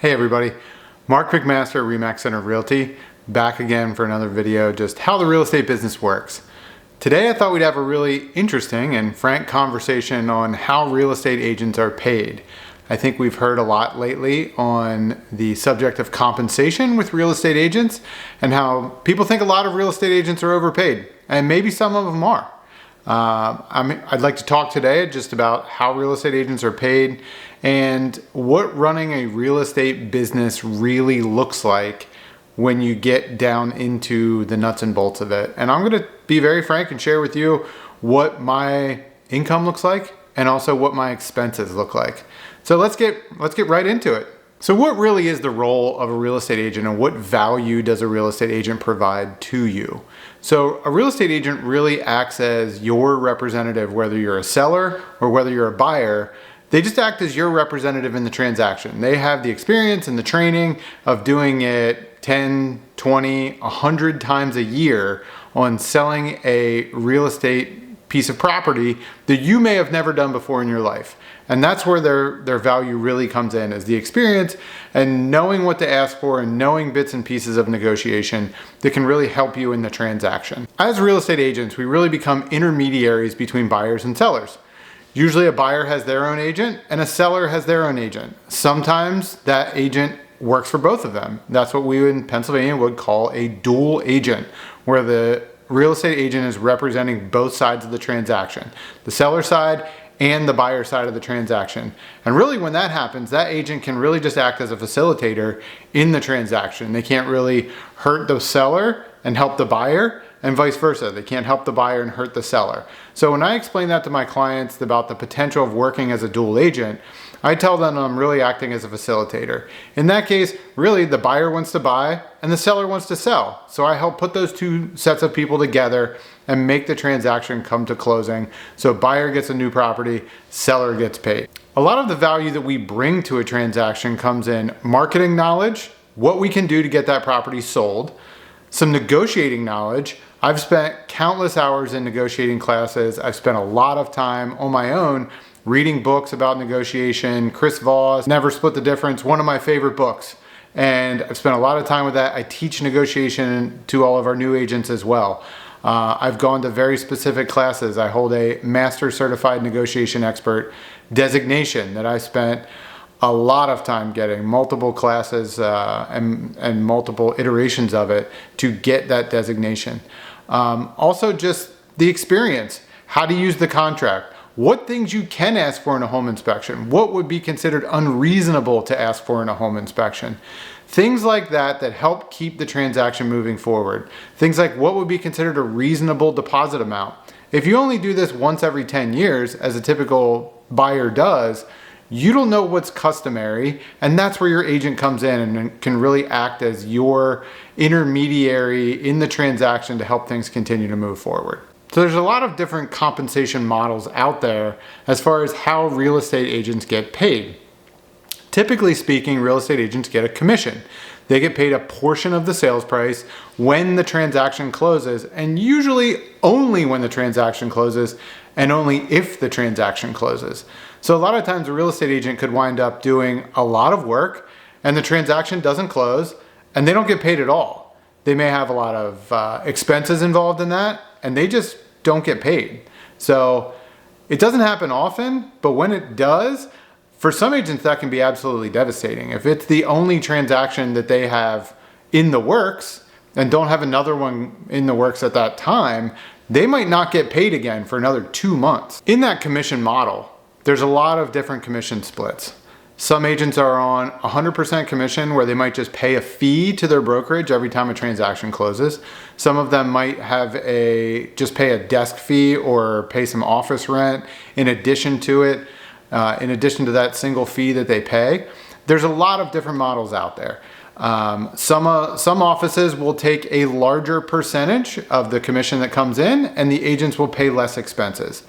Hey everybody, Mark McMaster at Remax Center Realty, back again for another video, just how the real estate business works. Today I thought we'd have a really interesting and frank conversation on how real estate agents are paid. I think we've heard a lot lately on the subject of compensation with real estate agents and how people think a lot of real estate agents are overpaid, and maybe some of them are. I'd like to talk today just about how real estate agents are paid and what running a real estate business really looks like when you get down into the nuts and bolts of it. And I'm going to be very frank and share with you what my income looks like and also what my expenses look like. So let's get right into it. So what really is the role of a real estate agent, and what value does a real estate agent provide to you? So a real estate agent really acts as your representative, whether you're a seller or whether you're a buyer. They just act as your representative in the transaction. They have the experience and the training of doing it 10, 20, 100 times a year on selling a real estate piece of property that you may have never done before in your life. And that's where their value really comes in, is the experience and knowing what to ask for and knowing bits and pieces of negotiation that can really help you in the transaction. As real estate agents, we really become intermediaries between buyers and sellers. Usually a buyer has their own agent and a seller has their own agent. Sometimes that agent works for both of them. That's what we in Pennsylvania would call a dual agent, where the real estate agent is representing both sides of the transaction, the seller side and the buyer side of the transaction. And really when that happens, that agent can really just act as a facilitator in the transaction. They can't really hurt the seller and help the buyer, and vice versa. They can't help the buyer and hurt the seller. So when I explain that to my clients about the potential of working as a dual agent, I tell them I'm really acting as a facilitator. In that case, really the buyer wants to buy and the seller wants to sell. So I help put those two sets of people together and make the transaction come to closing. So buyer gets a new property, seller gets paid. A lot of the value that we bring to a transaction comes in marketing knowledge, what we can do to get that property sold, some negotiating knowledge. I've spent countless hours in negotiating classes. I've spent a lot of time on my own reading books about negotiation. Chris Voss, Never Split the Difference, one of my favorite books. And I've spent a lot of time with that. I teach negotiation to all of our new agents as well. I've gone to very specific classes. I hold a Master Certified Negotiation Expert designation that I spent a lot of time getting, multiple classes and multiple iterations of it to get that designation. Also just the experience, how to use the contract, what things you can ask for in a home inspection, what would be considered unreasonable to ask for in a home inspection. Things like that that help keep the transaction moving forward. Things like what would be considered a reasonable deposit amount. If you only do this once every 10 years, as a typical buyer does, you don't know what's customary, and that's where your agent comes in and can really act as your intermediary in the transaction to help things continue to move forward. So there's a lot of different compensation models out there as far as how real estate agents get paid. Typically speaking, real estate agents get a commission. They get paid a portion of the sales price when the transaction closes, and usually only when the transaction closes and only if the transaction closes. So a lot of times a real estate agent could wind up doing a lot of work and the transaction doesn't close and they don't get paid at all. They may have a lot of expenses involved in that and they just don't get paid. So it doesn't happen often, but when it does, for some agents that can be absolutely devastating. If it's the only transaction that they have in the works and don't have another one in the works at that time, they might not get paid again for another 2 months. In that commission model, there's a lot of different commission splits. Some agents are on 100% commission, where they might just pay a fee to their brokerage every time a transaction closes. Some of them might have just pay a desk fee or pay some office rent in addition to it, in addition to that single fee that they pay. There's a lot of different models out there. Some offices will take a larger percentage of the commission that comes in, and the agents will pay less expenses.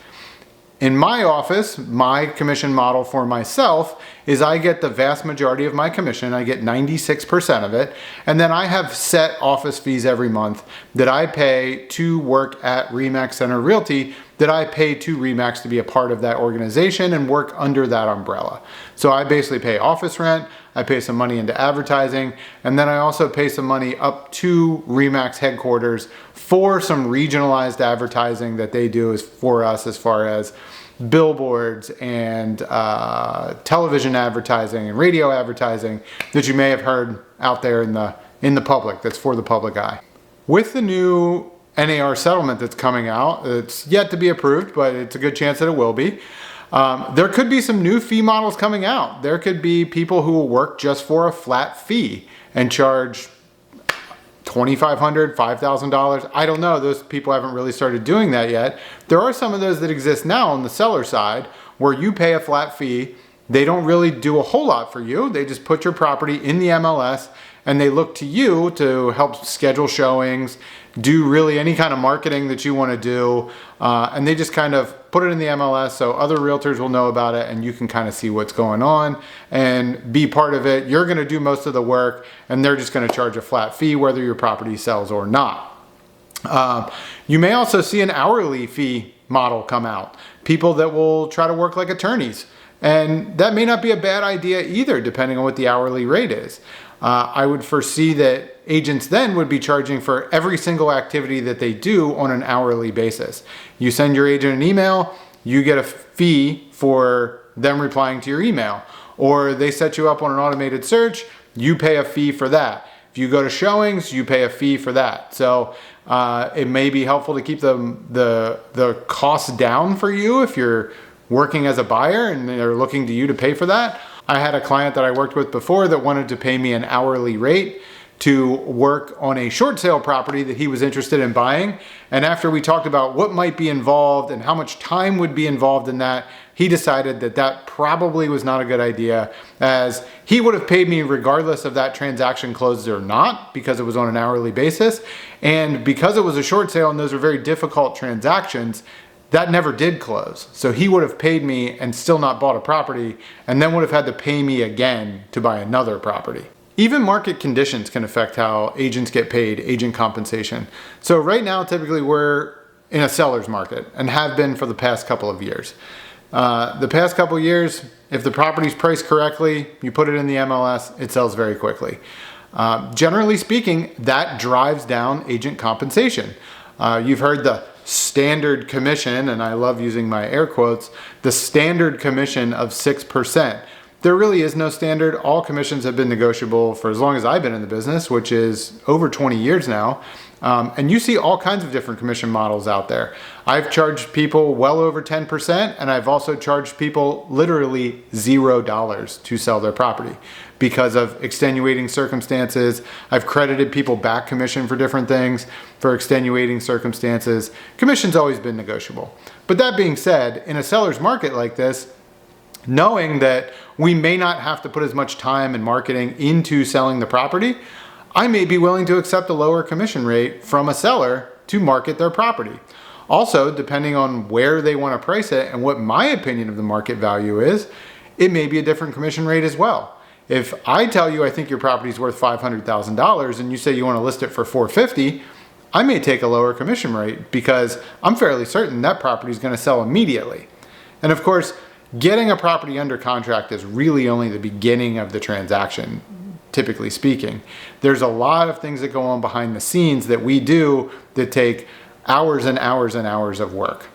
In my office, my commission model for myself is I get the vast majority of my commission. I get 96% of it. And then I have set office fees every month that I pay to work at RE/MAX Center Realty, that I pay to RE/MAX to be a part of that organization and work under that umbrella. So I basically pay office rent, I pay some money into advertising, and then I also pay some money up to RE/MAX headquarters for some regionalized advertising that they do for us, as far as billboards and television advertising and radio advertising that you may have heard out there in the public, that's for the public eye. With the new NAR settlement that's coming out, it's yet to be approved, but it's a good chance that it will be. There could be some new fee models coming out. There could be people who will work just for a flat fee and charge $2,500, $5,000. I don't know. Those people haven't really started doing that yet. There are some of those that exist now on the seller side where you pay a flat fee. They don't really do a whole lot for you. They just put your property in the MLS and they look to you to help schedule showings, do really any kind of marketing that you want to do. And they just kind of put it in the MLS so other realtors will know about it and you can kind of see what's going on and be part of it. You're going to do most of the work and they're just going to charge a flat fee whether your property sells or not. You may also see an hourly fee model come out. People that will try to work like attorneys. And that may not be a bad idea either, depending on what the hourly rate is. I would foresee that agents then would be charging for every single activity that they do on an hourly basis. You send your agent an email, you get a fee for them replying to your email. Or they set you up on an automated search, you pay a fee for that. If you go to showings, you pay a fee for that. So it may be helpful to keep the costs down for you if you're working as a buyer and they're looking to you to pay for that. I had a client that I worked with before that wanted to pay me an hourly rate to work on a short sale property that he was interested in buying. And after we talked about what might be involved and how much time would be involved in that, he decided that that probably was not a good idea, as he would have paid me regardless of that transaction closed or not, because it was on an hourly basis. And because it was a short sale and those were very difficult transactions, that never did close. So he would have paid me and still not bought a property, and then would have had to pay me again to buy another property. Even market conditions can affect how agents get paid, agent compensation. So right now, typically we're in a seller's market and have been for the past couple of years. The past couple of years, if the property's priced correctly, you put it in the MLS, it sells very quickly. Generally speaking, that drives down agent compensation. You've heard the standard commission, and I love using my air quotes, the standard commission of 6%. There really is no standard. All commissions have been negotiable for as long as I've been in the business, which is over 20 years now. And you see all kinds of different commission models out there. I've charged people well over 10%, and I've also charged people literally $0 to sell their property because of extenuating circumstances. I've credited people back commission for different things for extenuating circumstances. Commission's always been negotiable. But that being said, in a seller's market like this, knowing that we may not have to put as much time and marketing into selling the property, I may be willing to accept a lower commission rate from a seller to market their property. Also, depending on where they want to price it and what my opinion of the market value is, it may be a different commission rate as well. If I tell you I think your property is worth $500,000 and you say you want to list it for $450,000, I may take a lower commission rate because I'm fairly certain that property is going to sell immediately. And of course, getting a property under contract is really only the beginning of the transaction, typically speaking. There's a lot of things that go on behind the scenes that we do that take hours and hours and hours of work.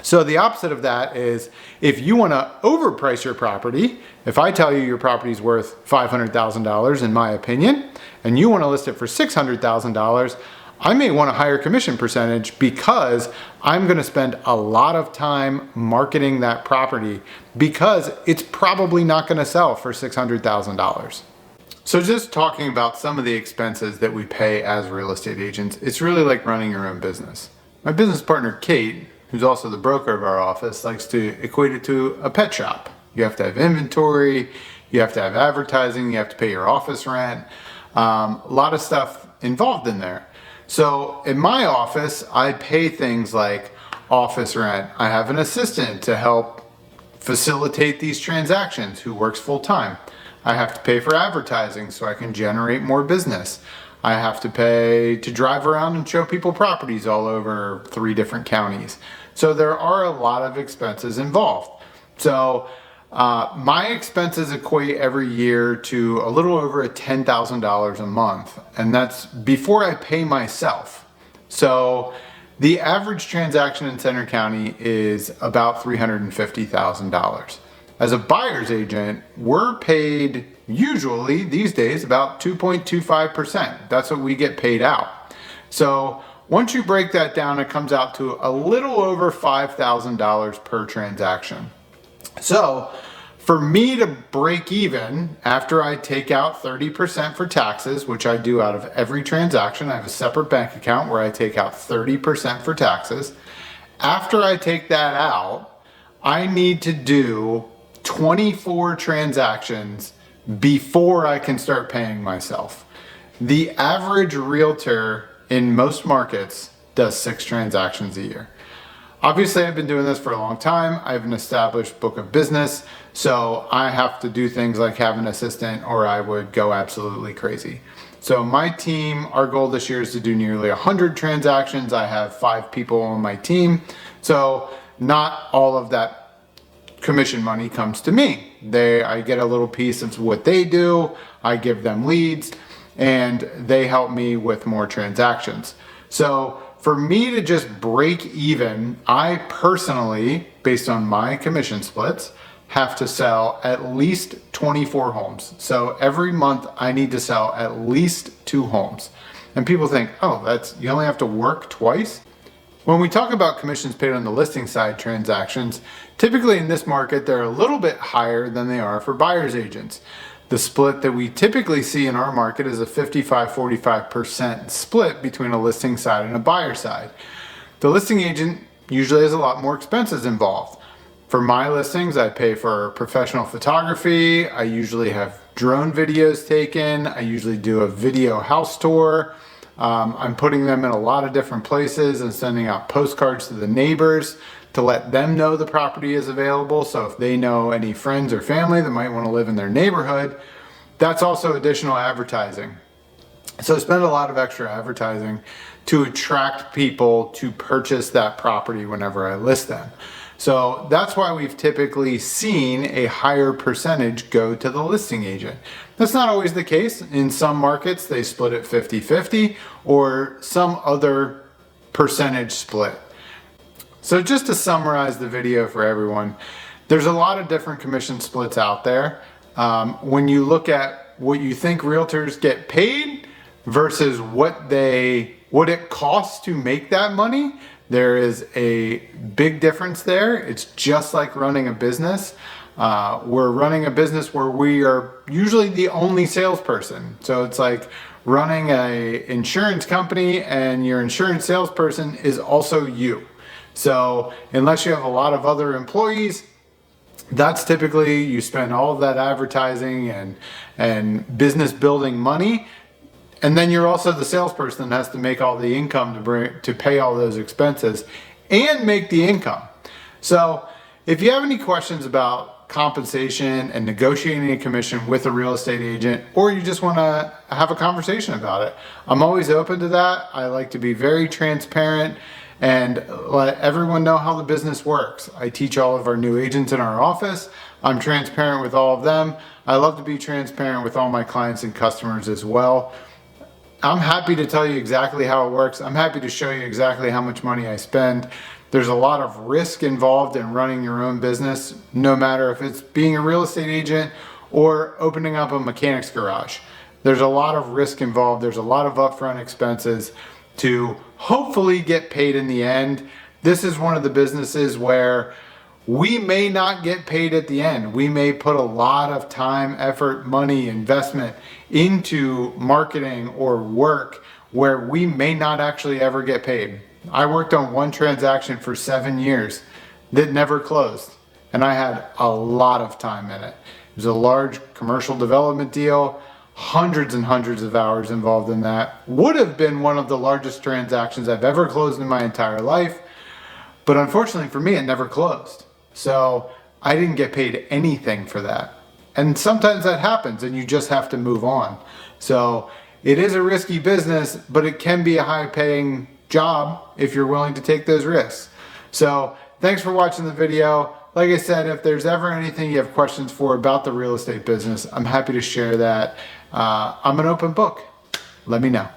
So the opposite of that is if you want to overprice your property, if I tell you your property is worth $500,000 in my opinion, and you want to list it for $600,000, I may want a higher commission percentage because I'm going to spend a lot of time marketing that property because it's probably not going to sell for $600,000. So just talking about some of the expenses that we pay as real estate agents, it's really like running your own business. My business partner, Kate, who's also the broker of our office, likes to equate it to a pet shop. You have to have inventory, you have to have advertising, you have to pay your office rent, a lot of stuff involved in there. So in my office, I pay things like office rent. I have an assistant to help facilitate these transactions, who works full time. I have to pay for advertising so I can generate more business. I have to pay to drive around and show people properties all over 3 different counties. So there are a lot of expenses involved. So my expenses equate every year to a little over $10,000 a month, and that's before I pay myself. So the average transaction in Centre County is about $350,000. As a buyer's agent, we're paid usually these days about 2.25%. That's what we get paid out. So once you break that down, it comes out to a little over $5,000 per transaction. So for me to break even after I take out 30% for taxes, which I do out of every transaction, I have a separate bank account where I take out 30% for taxes. After I take that out, I need to do 24 transactions before I can start paying myself. The average realtor in most markets does 6 transactions a year. Obviously, I've been doing this for a long time. I have an established book of business, so I have to do things like have an assistant or I would go absolutely crazy. So my team, our goal this year is to do nearly 100 transactions. I have 5 people on my team, so not all of that commission money comes to me. I get a little piece of what they do, I give them leads, and they help me with more transactions. So for me to just break even, I personally, based on my commission splits, have to sell at least 24 homes. So every month I need to sell at least 2 homes. And people think, oh, you only have to work twice? When we talk about commissions paid on the listing side transactions, typically in this market, they're a little bit higher than they are for buyer's agents. The split that we typically see in our market is a 55-45% split between a listing side and a buyer side. The listing agent usually has a lot more expenses involved. For my listings, I pay for professional photography. I usually have drone videos taken. I usually do a video house tour. I'm putting them in a lot of different places and sending out postcards to the neighbors to let them know the property is available. So if they know any friends or family that might want to live in their neighborhood, that's also additional advertising. So I spend a lot of extra advertising to attract people to purchase that property whenever I list them. So that's why we've typically seen a higher percentage go to the listing agent. That's not always the case. In some markets, they split it 50-50 or some other percentage split. So just to summarize the video for everyone, there's a lot of different commission splits out there. When you look at what you think realtors get paid versus what it costs to make that money, there is a big difference there. It's just like running a business. We're running a business where we are usually the only salesperson. So it's like running an insurance company and your insurance salesperson is also you. So unless you have a lot of other employees, that's typically, you spend all of that advertising and business building money. And then you're also the salesperson that has to make all the income to pay all those expenses and make the income. So if you have any questions about compensation and negotiating a commission with a real estate agent, or you just want to have a conversation about it, I'm always open to that. I like to be very transparent and let everyone know how the business works. I teach all of our new agents in our office. I'm transparent with all of them. I love to be transparent with all my clients and customers as well. I'm happy to tell you exactly how it works. I'm happy to show you exactly how much money I spend. There's a lot of risk involved in running your own business, no matter if it's being a real estate agent or opening up a mechanic's garage. There's a lot of risk involved. There's a lot of upfront expenses to hopefully get paid in the end. This is one of the businesses where we may not get paid at the end. We may put a lot of time, effort, money, investment into marketing or work where we may not actually ever get paid. I worked on one transaction for 7 years that never closed, and I had a lot of time in it. It was a large commercial development deal, hundreds and hundreds of hours involved in that. Would have been one of the largest transactions I've ever closed in my entire life, but unfortunately for me, it never closed. So I didn't get paid anything for that. And sometimes that happens and you just have to move on. So it is a risky business, but it can be a high paying job if you're willing to take those risks. So thanks for watching the video. Like I said, if there's ever anything you have questions for about the real estate business, I'm happy to share that. I'm an open book. Let me know.